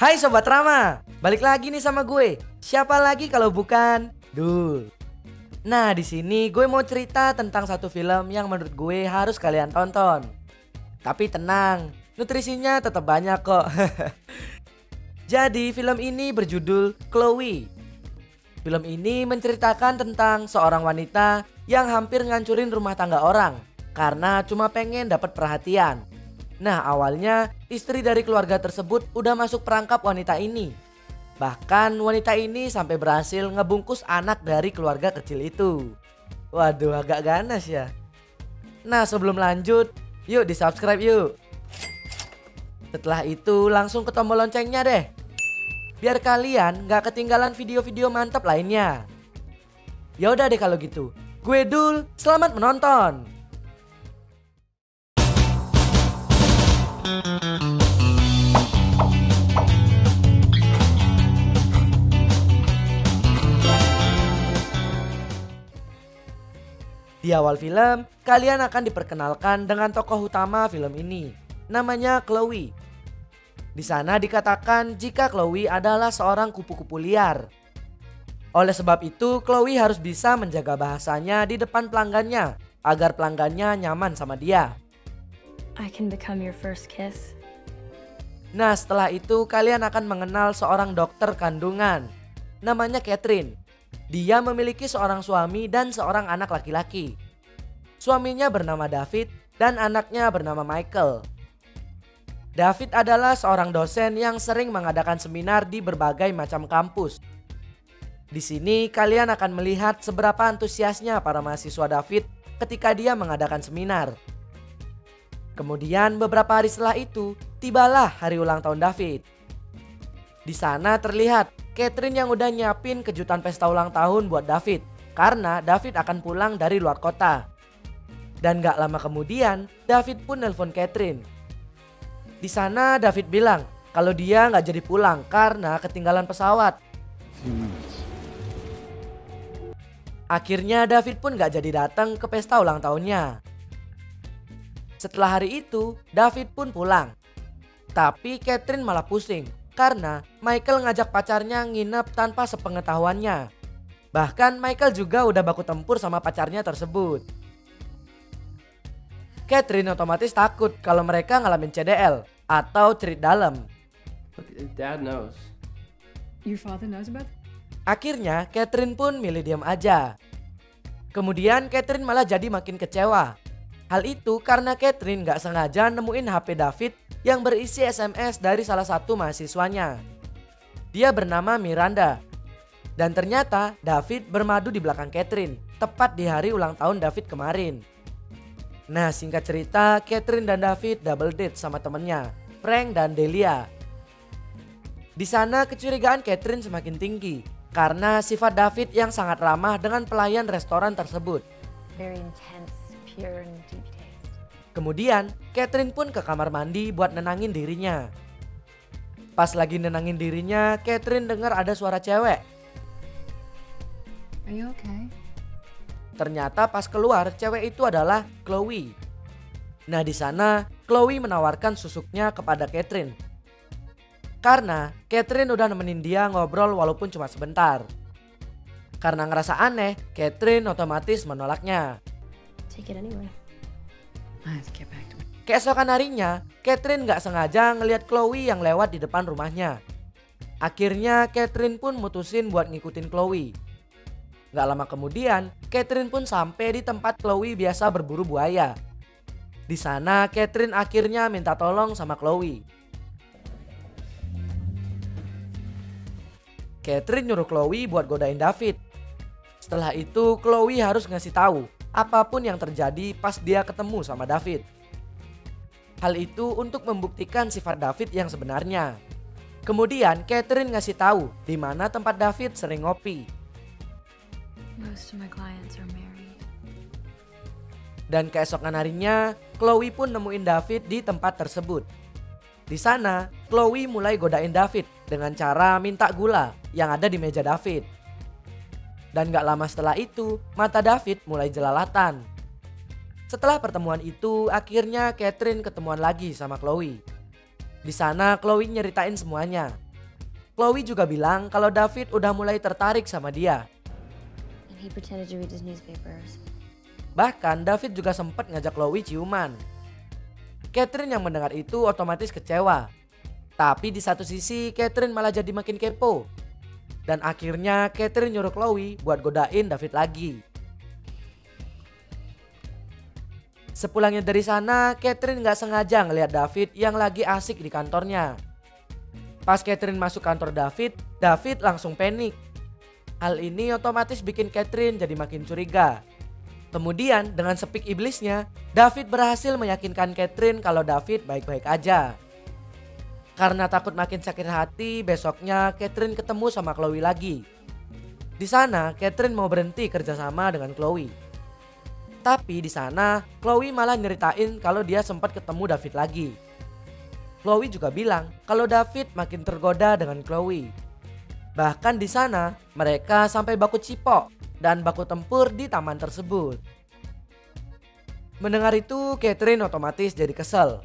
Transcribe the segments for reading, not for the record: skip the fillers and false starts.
Hai Sobat Rama, balik lagi nih sama gue. Siapa lagi kalau bukan Dul. Nah di sini gue mau cerita tentang satu film yang menurut gue harus kalian tonton. Tapi tenang, nutrisinya tetap banyak kok. Jadi film ini berjudul Chloe. Film ini menceritakan tentang seorang wanita yang hampir ngancurin rumah tangga orang karena cuma pengen dapat perhatian. Nah awalnya istri dari keluarga tersebut udah masuk perangkap wanita ini. Bahkan wanita ini sampai berhasil ngebungkus anak dari keluarga kecil itu. Waduh agak ganas ya. Nah sebelum lanjut, yuk di subscribe yuk. Setelah itu langsung ke tombol loncengnya deh, biar kalian gak ketinggalan video-video mantap lainnya. Ya udah deh kalau gitu, gue Dul, selamat menonton. Di awal film, kalian akan diperkenalkan dengan tokoh utama film ini. Namanya Chloe. Di sana dikatakan jika Chloe adalah seorang kupu-kupu liar. Oleh sebab itu, Chloe harus bisa menjaga bahasanya di depan pelanggannya agar pelanggannya nyaman sama dia. I can become your first kiss. Nah setelah itu kalian akan mengenal seorang dokter kandungan. Namanya Catherine. Dia memiliki seorang suami dan seorang anak laki-laki. Suaminya bernama David dan anaknya bernama Michael. David adalah seorang dosen yang sering mengadakan seminar di berbagai macam kampus. Di sini kalian akan melihat seberapa antusiasnya para mahasiswa David ketika dia mengadakan seminar. Kemudian beberapa hari setelah itu tibalah hari ulang tahun David. Di sana terlihat Catherine yang udah nyiapin kejutan pesta ulang tahun buat David karena David akan pulang dari luar kota. Dan gak lama kemudian David pun nelpon Catherine. Di sana David bilang kalau dia gak jadi pulang karena ketinggalan pesawat. Akhirnya David pun gak jadi datang ke pesta ulang tahunnya. Setelah hari itu David pun pulang. Tapi Catherine malah pusing karena Michael ngajak pacarnya nginep tanpa sepengetahuannya. Bahkan Michael juga udah baku tempur sama pacarnya tersebut. Catherine otomatis takut kalau mereka ngalamin CDL atau cerit dalam. But Dad knows. Your father knows about? Akhirnya Catherine pun milih diam aja. Kemudian Catherine malah jadi makin kecewa. Hal itu karena Catherine gak sengaja nemuin HP David yang berisi SMS dari salah satu mahasiswanya. Dia bernama Miranda. Dan ternyata David bermadu di belakang Catherine tepat di hari ulang tahun David kemarin. Nah singkat cerita, Catherine dan David double date sama temennya, Frank dan Delia. Di sana kecurigaan Catherine semakin tinggi karena sifat David yang sangat ramah dengan pelayan restoran tersebut. Very intense, pure and deep taste. Kemudian Catherine pun ke kamar mandi buat nenangin dirinya. Pas lagi nenangin dirinya, Catherine dengar ada suara cewek. Are you okay? Ternyata pas keluar cewek itu adalah Chloe. Nah di sana Chloe menawarkan susuknya kepada Catherine. Karena Catherine udah nemenin dia ngobrol walaupun cuma sebentar. Karena ngerasa aneh, Catherine otomatis menolaknya. Take it anyway. Let's get back to it. Keesokan harinya, Catherine gak sengaja ngelihat Chloe yang lewat di depan rumahnya. Akhirnya Catherine pun mutusin buat ngikutin Chloe. Gak lama kemudian, Catherine pun sampai di tempat Chloe biasa berburu buaya. Di sana Catherine akhirnya minta tolong sama Chloe. Catherine nyuruh Chloe buat godain David. Setelah itu Chloe harus ngasih tahu apapun yang terjadi pas dia ketemu sama David. Hal itu untuk membuktikan sifat David yang sebenarnya. Kemudian Catherine ngasih tahu di mana tempat David sering ngopi. Most of my clients are married. Dan keesokan harinya Chloe pun nemuin David di tempat tersebut. Di sana Chloe mulai godain David dengan cara minta gula yang ada di meja David. Dan gak lama setelah itu mata David mulai jelalatan. Setelah pertemuan itu akhirnya Catherine ketemuan lagi sama Chloe. Di sana Chloe nyeritain semuanya Chloe juga bilang kalau David udah mulai tertarik sama dia. And he pretended to read his newspapers. Bahkan David juga sempat ngajak Chloe ciuman. Catherine yang mendengar itu otomatis kecewa. Tapi di satu sisi Catherine malah jadi makin kepo. Dan akhirnya Catherine nyuruh Chloe buat godain David lagi. Sepulangnya dari sana, Catherine gak sengaja ngeliat David yang lagi asik di kantornya. Pas Catherine masuk kantor David, David langsung panik. Hal ini otomatis bikin Catherine jadi makin curiga. Kemudian dengan sepik iblisnya, David berhasil meyakinkan Catherine kalau David baik-baik aja. Karena takut makin sakit hati, besoknya Catherine ketemu sama Chloe lagi. Di sana, Catherine mau berhenti kerjasama dengan Chloe. Tapi di sana, Chloe malah nyeritain kalau dia sempat ketemu David lagi. Chloe juga bilang kalau David makin tergoda dengan Chloe. Bahkan di sana, mereka sampai baku cipok dan baku tempur di taman tersebut. Mendengar itu, Catherine otomatis jadi kesel.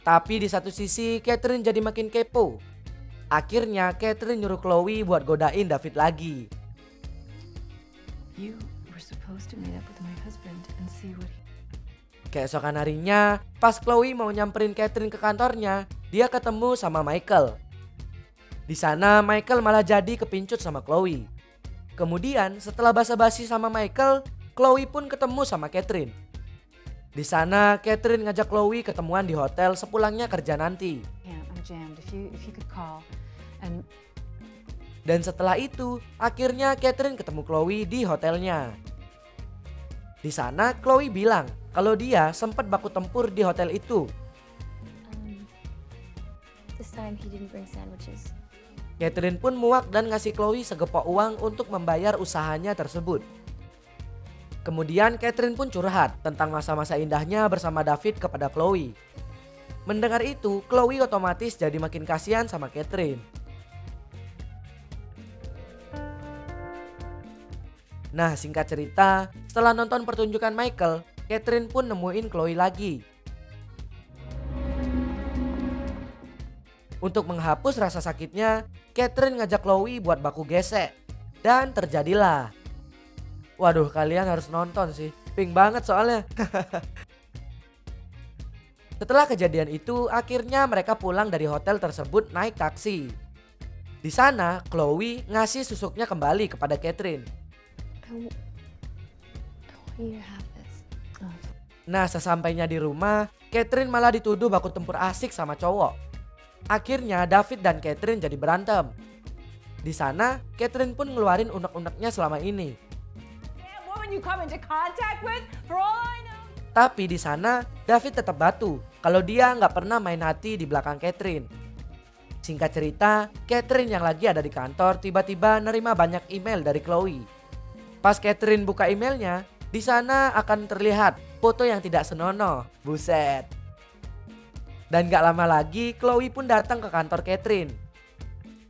Tapi di satu sisi, Catherine jadi makin kepo. Akhirnya, Catherine nyuruh Chloe buat godain David lagi. You were supposed to meet up with my husband and see what he... Keesokan harinya, pas Chloe mau nyamperin Catherine ke kantornya, dia ketemu sama Michael. Di sana Michael malah jadi kepincut sama Chloe. Kemudian setelah basa-basi sama Michael, Chloe pun ketemu sama Catherine. Di sana Catherine ngajak Chloe ketemuan di hotel sepulangnya kerja nanti. Yeah, I'm jammed. If you could call and... Dan setelah itu, akhirnya Catherine ketemu Chloe di hotelnya. Di sana Chloe bilang kalau dia sempat baku tempur di hotel itu. This time he didn't bring sandwiches. Catherine pun muak dan ngasih Chloe segepok uang untuk membayar usahanya tersebut. Kemudian Catherine pun curhat tentang masa-masa indahnya bersama David kepada Chloe. Mendengar itu, Chloe otomatis jadi makin kasihan sama Catherine. Nah, singkat cerita, setelah nonton pertunjukan Michael, Catherine pun nemuin Chloe lagi. Untuk menghapus rasa sakitnya, Catherine ngajak Chloe buat baku gesek. Dan terjadilah. Waduh, kalian harus nonton sih. Pink banget soalnya. Setelah kejadian itu, akhirnya mereka pulang dari hotel tersebut naik taksi. Di sana, Chloe ngasih susuknya kembali kepada Catherine. I want you to have this. Nah, sesampainya di rumah, Catherine malah dituduh baku tempur asik sama cowok. Akhirnya David dan Catherine jadi berantem. Di sana, Catherine pun ngeluarin unek-uneknya selama ini. Tapi di sana, David tetap batu kalau dia nggak pernah main hati di belakang Catherine. Singkat cerita, Catherine yang lagi ada di kantor tiba-tiba nerima banyak email dari Chloe. Pas Catherine buka emailnya, di sana akan terlihat foto yang tidak senonoh. Buset. Dan gak lama lagi Chloe pun datang ke kantor Catherine.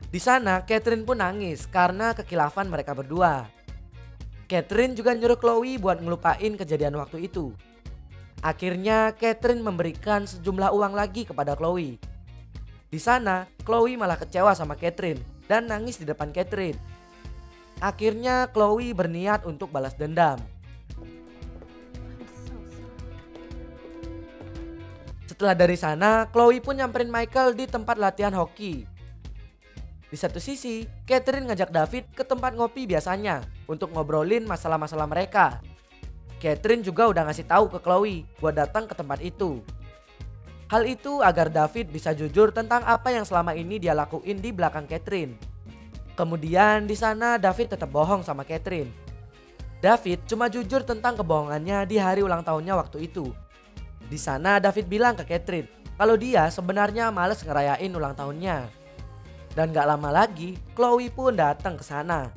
Di sana Catherine pun nangis karena kekilafan mereka berdua. Catherine juga nyuruh Chloe buat ngelupain kejadian waktu itu. Akhirnya Catherine memberikan sejumlah uang lagi kepada Chloe. Di sana Chloe malah kecewa sama Catherine dan nangis di depan Catherine. Akhirnya Chloe berniat untuk balas dendam. Setelah dari sana, Chloe pun nyamperin Michael di tempat latihan hoki. Di satu sisi, Catherine ngajak David ke tempat ngopi biasanya untuk ngobrolin masalah-masalah mereka. Catherine juga udah ngasih tahu ke Chloe buat datang ke tempat itu. Hal itu agar David bisa jujur tentang apa yang selama ini dia lakuin di belakang Catherine. Kemudian di sana David tetap bohong sama Catherine. David cuma jujur tentang kebohongannya di hari ulang tahunnya waktu itu. Di sana David bilang ke Catherine kalau dia sebenarnya males ngerayain ulang tahunnya. Dan gak lama lagi Chloe pun datang ke sana.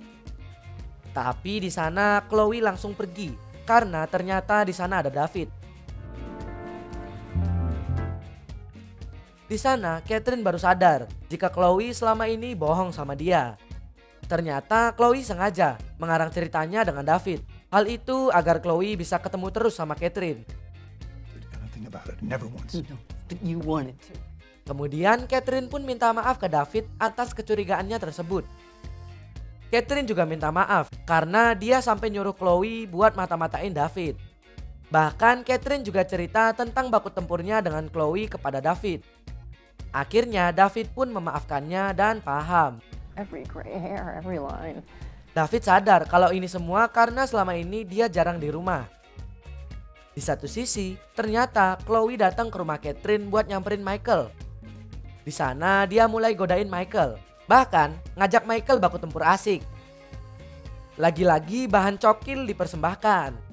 Tapi di sana Chloe langsung pergi karena ternyata di sana ada David. Di sana Catherine baru sadar jika Chloe selama ini bohong sama dia. Ternyata Chloe sengaja mengarang ceritanya dengan David. Hal itu agar Chloe bisa ketemu terus sama Catherine. Did anything about it, never once. No, but you wanted to. Kemudian Catherine pun minta maaf ke David atas kecurigaannya tersebut. Catherine juga minta maaf karena dia sampai nyuruh Chloe buat mata-matain David. Bahkan Catherine juga cerita tentang baku tempurnya dengan Chloe kepada David. Akhirnya David pun memaafkannya dan paham. Every gray hair, every line. David sadar kalau ini semua karena selama ini dia jarang di rumah. Di satu sisi, ternyata Chloe datang ke rumah Catherine buat nyamperin Michael. Di sana dia mulai godain Michael, bahkan ngajak Michael baku tempur asik. Lagi-lagi bahan cokil dipersembahkan.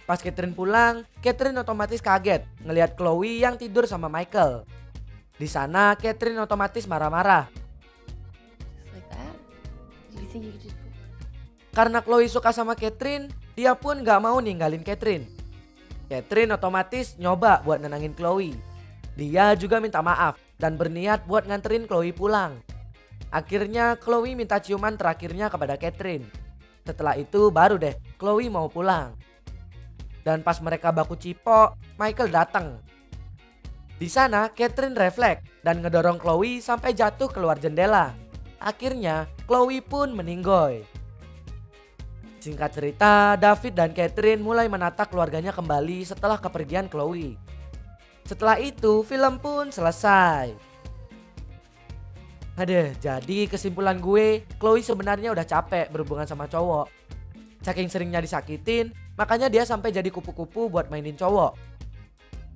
Pas Catherine pulang, Catherine otomatis kaget ngelihat Chloe yang tidur sama Michael. Di sana Catherine otomatis marah-marah. Just like that? You think you could just... Karena Chloe suka sama Catherine, dia pun gak mau ninggalin Catherine. Catherine otomatis nyoba buat nenangin Chloe. Dia juga minta maaf dan berniat buat nganterin Chloe pulang. Akhirnya Chloe minta ciuman terakhirnya kepada Catherine. Setelah itu baru deh Chloe mau pulang. Dan pas mereka baku cipok, Michael datang. Di sana Catherine refleks dan ngedorong Chloe sampai jatuh keluar jendela. Akhirnya Chloe pun meninggoy. Singkat cerita, David dan Catherine mulai menata keluarganya kembali setelah kepergian Chloe. Setelah itu, film pun selesai. Aduh, jadi kesimpulan gue, Chloe sebenarnya udah capek berhubungan sama cowok. Saking seringnya disakitin, makanya dia sampai jadi kupu-kupu buat mainin cowok.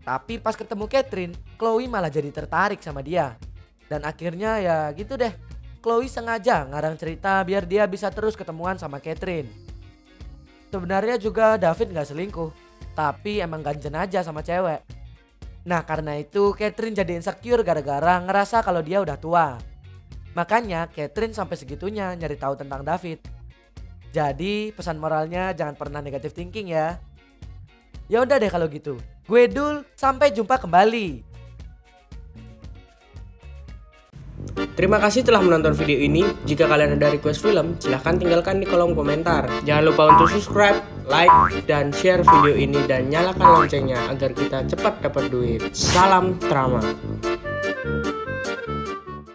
Tapi pas ketemu Catherine, Chloe malah jadi tertarik sama dia. Dan akhirnya ya gitu deh, Chloe sengaja ngarang cerita biar dia bisa terus ketemuan sama Catherine. Sebenarnya juga David gak selingkuh, tapi emang ganjen aja sama cewek. Nah karena itu Catherine jadi insecure gara-gara ngerasa kalau dia udah tua. Makanya Catherine sampai segitunya nyari tahu tentang David. Jadi pesan moralnya jangan pernah negative thinking ya. Ya udah deh kalau gitu. Gue Dul, sampai jumpa kembali. Terima kasih telah menonton video ini. Jika kalian ada request film, silahkan tinggalkan di kolom komentar. Jangan lupa untuk subscribe, like, dan share video ini dan nyalakan loncengnya agar kita cepat dapat duit. Salam Trama.